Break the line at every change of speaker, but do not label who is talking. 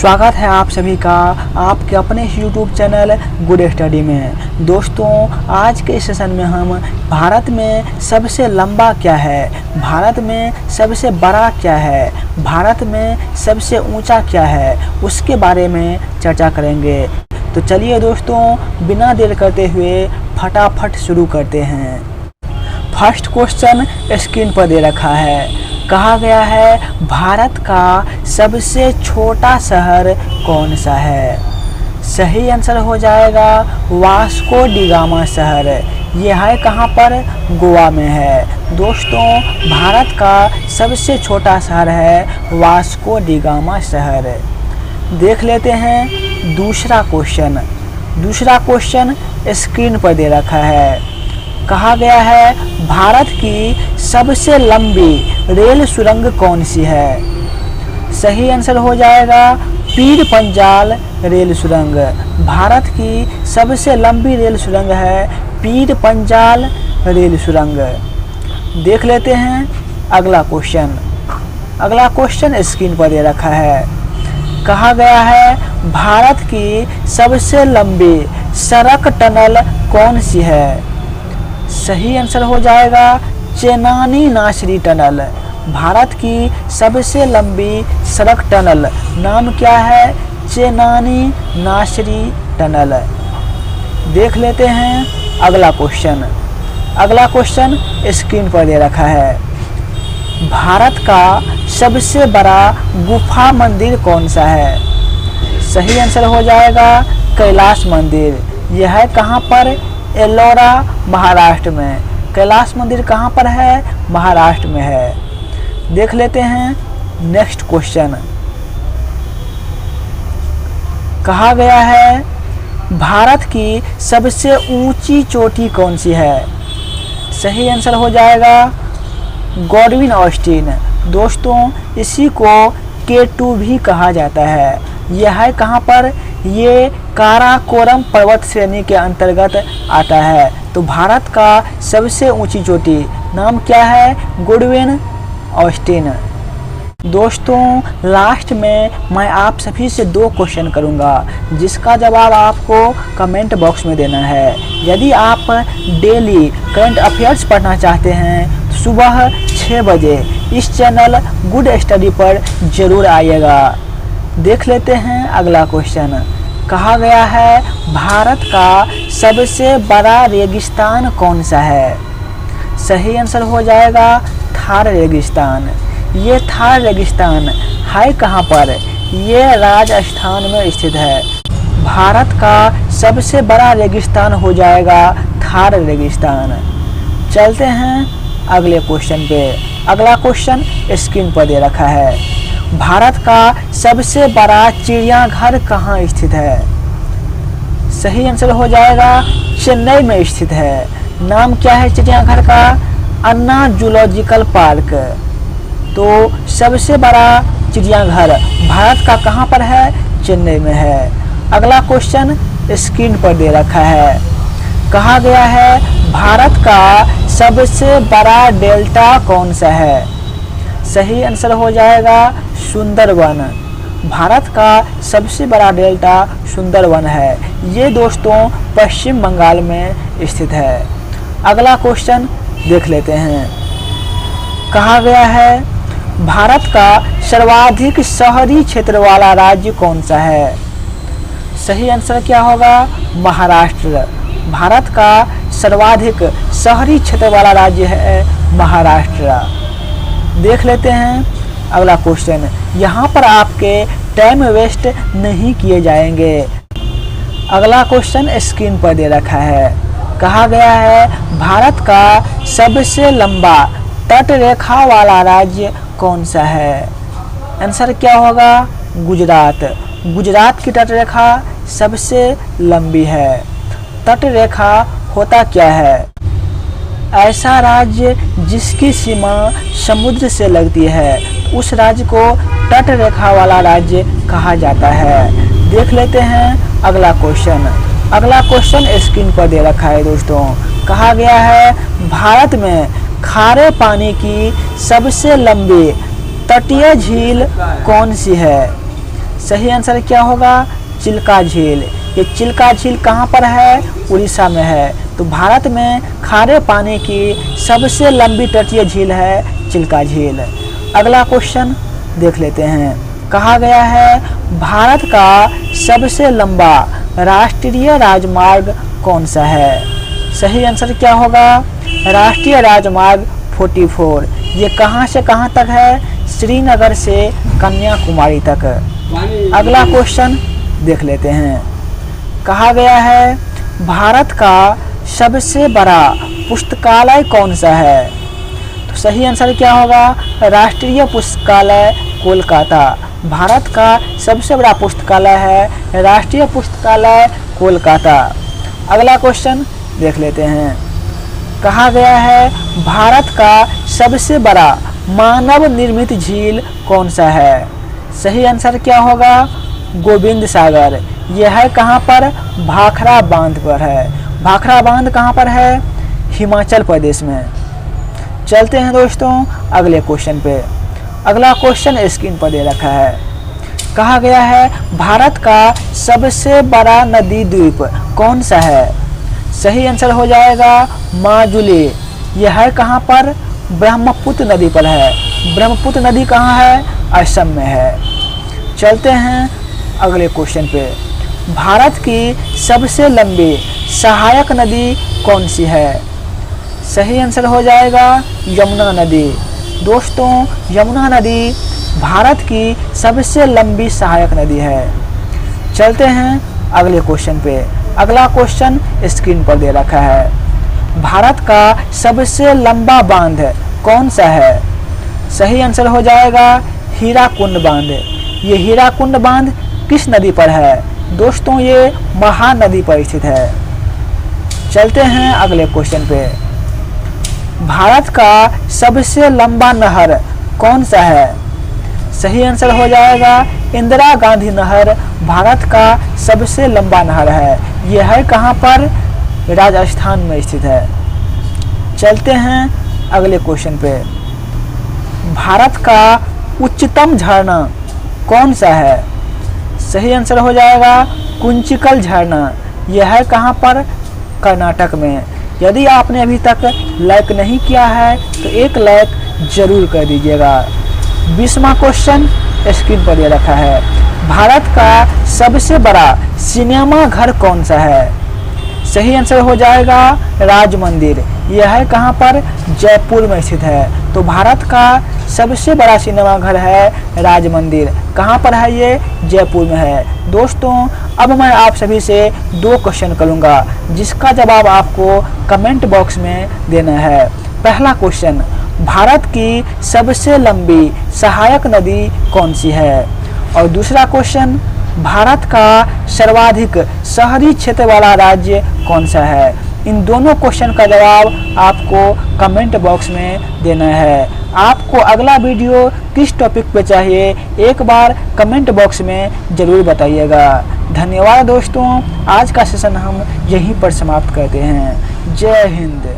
स्वागत है आप सभी का आपके अपने YouTube चैनल गुड स्टडी में। दोस्तों, आज के सेशन में हम भारत में सबसे लंबा क्या है, भारत में सबसे बड़ा क्या है, भारत में सबसे ऊंचा क्या है, उसके बारे में चर्चा करेंगे। तो चलिए दोस्तों, बिना देर करते हुए फटाफट शुरू करते हैं। फर्स्ट क्वेश्चन स्क्रीन पर दे रखा है। कहा गया है भारत का सबसे छोटा शहर कौन सा है। सही आंसर हो जाएगा वास्को डी गामा शहर। यह है कहाँ पर? गोवा में है। दोस्तों, भारत का सबसे छोटा शहर है वास्को डी गामा शहर। देख लेते हैं दूसरा क्वेश्चन। दूसरा क्वेश्चन स्क्रीन पर दे रखा है। कहा गया है भारत की सबसे लंबी रेल सुरंग कौन सी है। सही आंसर हो जाएगा पीर पंजाल रेल सुरंग। भारत की सबसे लंबी रेल सुरंग है पीर पंजाल रेल सुरंग। देख लेते हैं अगला क्वेश्चन। अगला क्वेश्चन स्क्रीन पर दे रखा है। कहा गया है भारत की सबसे लंबी सड़क टनल कौन सी है। सही आंसर हो जाएगा चेनानी नासरी टनल। भारत की सबसे लंबी सड़क टनल नाम क्या है? चेनानी नासरी टनल। देख लेते हैं अगला क्वेश्चन। अगला क्वेश्चन स्क्रीन पर दे रखा है। भारत का सबसे बड़ा गुफा मंदिर कौन सा है। सही आंसर हो जाएगा कैलाश मंदिर। यह है कहाँ पर? एलोरा महाराष्ट्र में। कैलाश मंदिर कहाँ पर है? महाराष्ट्र में है। देख लेते हैं नेक्स्ट क्वेश्चन। कहा गया है भारत की सबसे ऊंची चोटी कौन सी है। सही आंसर हो जाएगा गॉडविन ऑस्टिन। दोस्तों, इसी को K2 भी कहा जाता है। यह है कहाँ पर? ये काराकोरम पर्वत श्रेणी के अंतर्गत आता है। तो भारत का सबसे ऊंची चोटी नाम क्या है? Godwin Austen. दोस्तों, लास्ट में मैं आप सभी से 2 क्वेश्चन करूंगा, जिसका जवाब आपको कमेंट बॉक्स में देना है। यदि आप डेली करंट अफेयर्स पढ़ना चाहते हैं, सुबह 6 बजे इस चैनल गुड स्टडी पर जरूर आइएगा। देख लेते हैं अगला क्वेश्चन। कहा गया है भारत का सबसे बड़ा रेगिस्तान कौन सा है। सही आंसर हो जाएगा थार रेगिस्तान। ये थार रेगिस्तान है कहाँ पर? ये राजस्थान में स्थित है। भारत का सबसे बड़ा रेगिस्तान हो जाएगा थार रेगिस्तान। चलते हैं अगले क्वेश्चन पे। अगला क्वेश्चन स्क्रीन पर दे रखा है। भारत का सबसे बड़ा चिड़ियाघर कहाँ स्थित है। सही आंसर हो जाएगा चेन्नई में स्थित है। नाम क्या है चिड़ियाघर का? अन्ना जूलॉजिकल पार्क। तो सबसे बड़ा चिड़ियाघर भारत का कहाँ पर है? चेन्नई में है। अगला क्वेश्चन स्क्रीन पर दे रखा है। कहा गया है भारत का सबसे बड़ा डेल्टा कौन सा है। सही आंसर हो जाएगा सुंदरवन। भारत का सबसे बड़ा डेल्टा सुंदरवन है। ये दोस्तों पश्चिम बंगाल में स्थित है। अगला क्वेश्चन देख लेते हैं। कहा गया है भारत का सर्वाधिक शहरी क्षेत्र वाला राज्य कौन सा है। सही आंसर क्या होगा? महाराष्ट्र। भारत का सर्वाधिक शहरी क्षेत्र वाला राज्य है महाराष्ट्र। देख लेते हैं अगला क्वेश्चन। यहाँ पर आपके टाइम वेस्ट नहीं किए जाएंगे। अगला क्वेश्चन स्क्रीन पर दे रखा है। कहा गया है भारत का सबसे लंबा तट रेखा वाला राज्य कौन सा है। आंसर क्या होगा? गुजरात। गुजरात की तट रेखा सबसे लंबी है। तट रेखा होता क्या है? ऐसा राज्य जिसकी सीमा समुद्र से लगती है, उस राज्य को तट रेखा वाला राज्य कहा जाता है। देख लेते हैं अगला क्वेश्चन। अगला क्वेश्चन स्क्रीन पर दे रखा है दोस्तों। कहा गया है भारत में खारे पानी की सबसे लंबी तटीय झील कौन सी है। सही आंसर क्या होगा? चिल्का झील। ये चिल्का झील कहाँ पर है? उड़ीसा में है। तो भारत में खारे पानी की सबसे लंबी तटीय झील है चिल्का झील। अगला क्वेश्चन देख लेते हैं। कहा गया है भारत का सबसे लंबा राष्ट्रीय राजमार्ग कौन सा है? सही आंसर क्या होगा? राष्ट्रीय राजमार्ग 44। ये कहाँ से कहाँ तक है? श्रीनगर से कन्याकुमारी तक। अगला क्वेश्चन देख लेते हैं। कहा गया है भारत का सबसे बड़ा पुस्तकालय कौन सा है? तो सही आंसर क्या होगा? राष्ट्रीय पुस्तकालय कोलकाता। भारत का सबसे बड़ा पुस्तकालय है राष्ट्रीय पुस्तकालय कोलकाता। अगला क्वेश्चन देख लेते हैं। कहा गया है भारत का सबसे बड़ा मानव निर्मित झील कौन सा है? सही आंसर क्या होगा? गोविंद सागर। यह है कहाँ पर? भाखड़ा बांध पर है। भाखड़ा बांध कहाँ पर है? हिमाचल प्रदेश में। चलते हैं दोस्तों अगले क्वेश्चन पे। अगला क्वेश्चन स्क्रीन पर दे रखा है। कहा गया है भारत का सबसे बड़ा नदी द्वीप कौन सा है? सही आंसर हो जाएगा माजुली। यह है कहाँ पर? ब्रह्मपुत्र नदी पर है। ब्रह्मपुत्र नदी कहाँ है? असम में है। चलते हैं अगले क्वेश्चन पे। भारत की सबसे लंबी सहायक नदी कौन सी है? सही आंसर हो जाएगा यमुना नदी। दोस्तों यमुना नदी भारत की सबसे लंबी सहायक नदी है। चलते हैं अगले क्वेश्चन पे। अगला क्वेश्चन स्क्रीन पर दे रखा है। भारत का सबसे लंबा बांध कौन सा है? सही आंसर हो जाएगा हीराकुंड बांध। ये हीराकुंड बांध किस नदी पर है? दोस्तों ये महानदी पर स्थित है। चलते हैं अगले क्वेश्चन पे। भारत का सबसे लंबा नहर कौन सा है? सही आंसर हो जाएगा इंदिरा गांधी नहर। भारत का सबसे लंबा नहर है। यह है कहाँ पर? राजस्थान में स्थित है। चलते हैं अगले क्वेश्चन पे। भारत का उच्चतम झरना कौन सा है? सही आंसर हो जाएगा कुंचिकल झरना। यह है कहाँ पर? कर्नाटक में। यदि आपने अभी तक लाइक नहीं किया है तो एक लाइक जरूर कर दीजिएगा। 20वां क्वेश्चन स्क्रीन पर दे रखा है। भारत का सबसे बड़ा सिनेमा घर कौन सा है? सही आंसर हो जाएगा राज मंदिर। यह है कहाँ पर? जयपुर में स्थित है। तो भारत का सबसे बड़ा सिनेमा घर है राज मंदिर। कहाँ पर है ये? जयपुर में है। दोस्तों अब मैं आप सभी से 2 क्वेश्चन करूँगा जिसका जवाब आपको कमेंट बॉक्स में देना है। पहला क्वेश्चन, भारत की सबसे लंबी सहायक नदी कौन सी है? और दूसरा क्वेश्चन, भारत का सर्वाधिक शहरी क्षेत्र वाला राज्य कौन सा है? इन दोनों क्वेश्चन का जवाब आपको कमेंट बॉक्स में देना है। आपको अगला वीडियो किस टॉपिक पे चाहिए एक बार कमेंट बॉक्स में ज़रूर बताइएगा। धन्यवाद दोस्तों। आज का सेशन हम यहीं पर समाप्त करते हैं। जय हिंद।